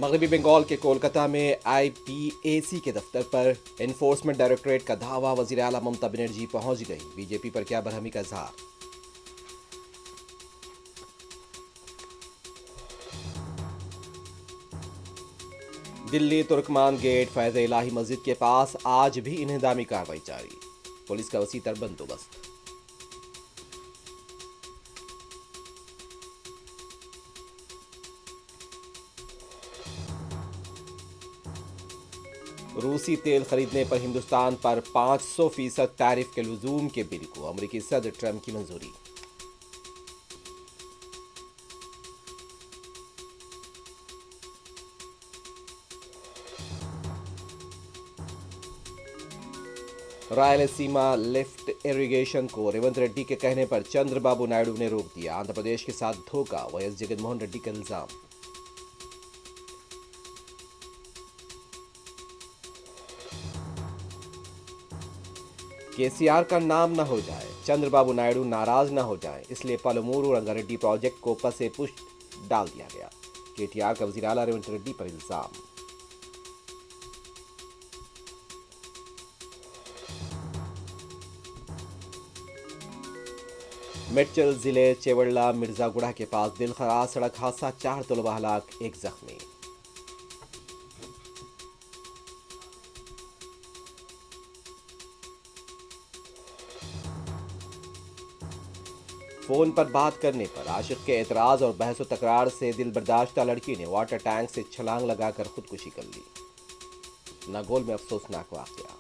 मगरबी बंगाल के कोलकाता में आईपीएसी के दफ्तर पर एनफोर्समेंट डायरेक्टरेट का धावा, वजीर आला ममता बनर्जी पहुंच गई। बीजेपी पर क्या बरहमी का इजहार। दिल्ली तुर्कमान गेट फैज इलाही मस्जिद के पास आज भी इन्हदामी कार्रवाई जारी, पुलिस का वसी तर बंदोबस्त। रूसी तेल खरीदने पर हिंदुस्तान पर 500% टैरिफ के लुजूम के बिल को अमेरिकी सदर ट्रंप की मंजूरी। रायलसीमा लिफ्ट इरिगेशन को रेवंत रेड्डी के कहने पर चंद्रबाबू नायडू ने रोक दिया। आंध्र प्रदेश के साथ धोखा, वाईएस जगनमोहन रेड्डी का इल्जाम। केसीआर का नाम न हो जाए, चंद्रबाबू नायडू नाराज न हो जाए, इसलिए पलमूरू रंगारेड्डी प्रोजेक्ट को पसे पुष्ट डाल दिया गया। केटीआर का वजीर आला रेवंत रेड्डी पर इल्जाम। मेडचल जिले चेवड़ला मिर्जागुड़ा के पास दिल खराज सड़क हादसा, 4 तलबा हलाक, 1 जख्मी। फोन पर बात करने पर आशिक के एतराज और बहस तकरार से दिल बर्दाश्ता लड़की ने वाटर टैंक से छलांग लगाकर खुदकुशी कर ली। नागौल में अफसोसनाक वाकया।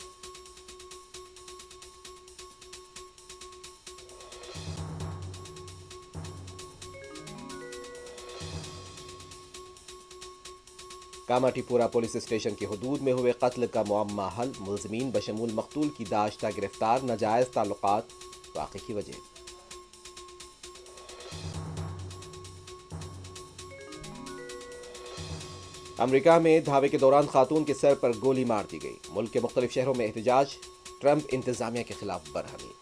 कामाटीपुरा पुलिस स्टेशन की हुदूद में हुए कत्ल का मुअम्मा हल, मुलजमीन बशमूल मकतूल की दाश्ता गिरफ्तार, नाजायज ताल्लुकात वाक़े की वजह। अमेरिका में धावे के दौरान खातून के सर पर गोली मार दी गई। मुल्क के मुख्तलिफ शहरों में एहतजाज, ट्रंप इंतजामिया के खिलाफ बरहमी।